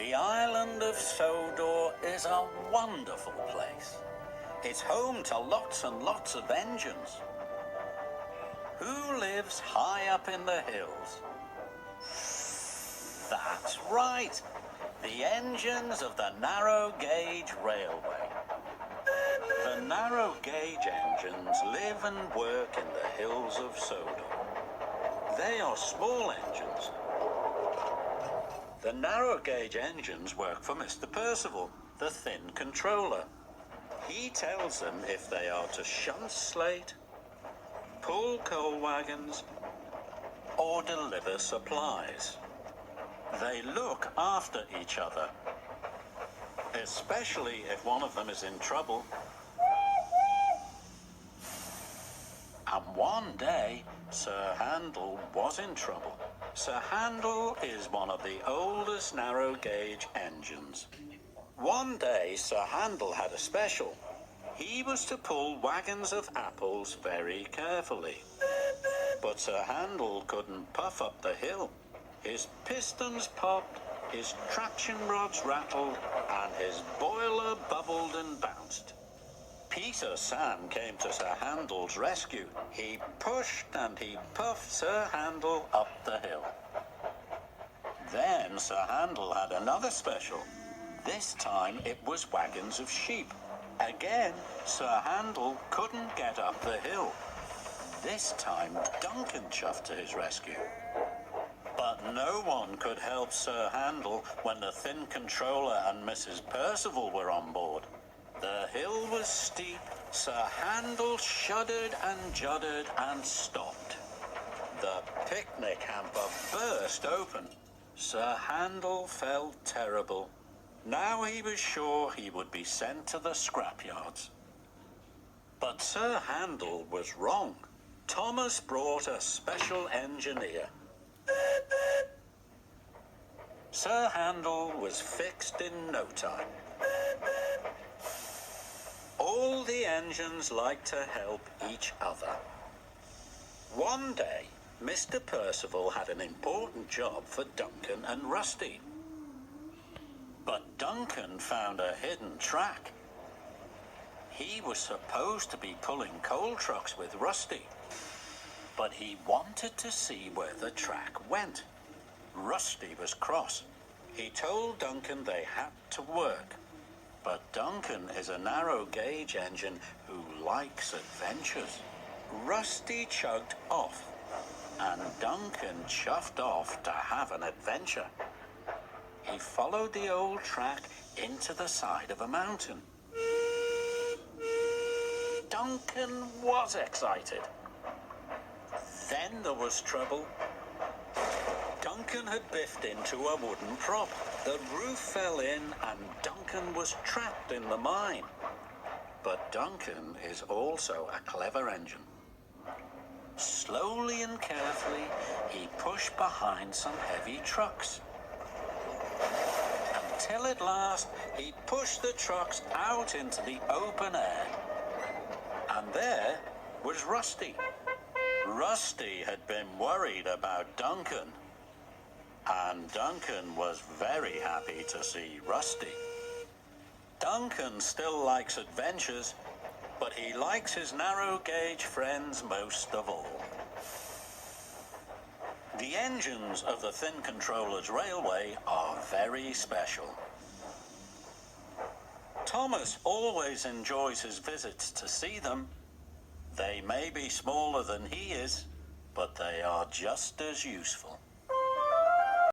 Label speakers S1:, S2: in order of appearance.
S1: The island of Sodor is a wonderful place. It's home to lots and lots of engines. Who lives high up in the hills? That's right, the engines of the narrow gauge railway. The narrow gauge engines live and work in the hills of Sodor. They are small engines. The narrow gauge engines work for Mr. Percival, the thin controller. He tells them if they are to shunt slate, pull coal wagons, or deliver supplies. They look after each other, especially if one of them is in trouble. And one day, Sir Handel was in trouble. Sir Handel is one of the oldest narrow gauge engines. One day, Sir Handel had a special. He was to pull wagons of apples very carefully. But Sir Handel couldn't puff up the hill. His pistons popped, his traction rods rattled, and his boiler bubbled and bounced. Peter Sam came to Sir Handel's rescue. He pushed and he puffed Sir Handel up the hill. Then Sir Handel had another special. This time it was wagons of sheep. Again, Sir Handel couldn't get up the hill. This time Duncan chuffed to his rescue. But no one could help Sir Handel when the thin controller and Mrs. Percival were on board. The hill was steep. Sir Handel shuddered and juddered and stopped. The picnic hamper burst open. Sir Handel felt terrible. Now he was sure he would be sent to the scrapyards. But Sir Handel was wrong. Thomas brought a special engineer. Sir Handel was fixed in no time. All the engines like to help each other. One day, Mr. Percival had an important job for Duncan and Rusty. But Duncan found a hidden track. He was supposed to be pulling coal trucks with Rusty, but he wanted to see where the track went. Rusty was cross. He told Duncan they had to work. But Duncan is a narrow gauge engine who likes adventures. Rusty chugged off, and Duncan chuffed off to have an adventure. He followed the old track into the side of a mountain. Duncan was excited. Then there was trouble. Duncan had biffed into a wooden prop. The roof fell in and Duncan was trapped in the mine. But Duncan is also a clever engine. Slowly and carefully, he pushed behind some heavy trucks. Until at last, he pushed the trucks out into the open air. And there was Rusty. Rusty had been worried about Duncan. And Duncan was very happy to see Rusty. Duncan still likes adventures, but he likes his narrow gauge friends most of all. The engines of the Thin Controller's Railway are very special. Thomas always enjoys his visits to see them. They may be smaller than he is, but they are just as useful.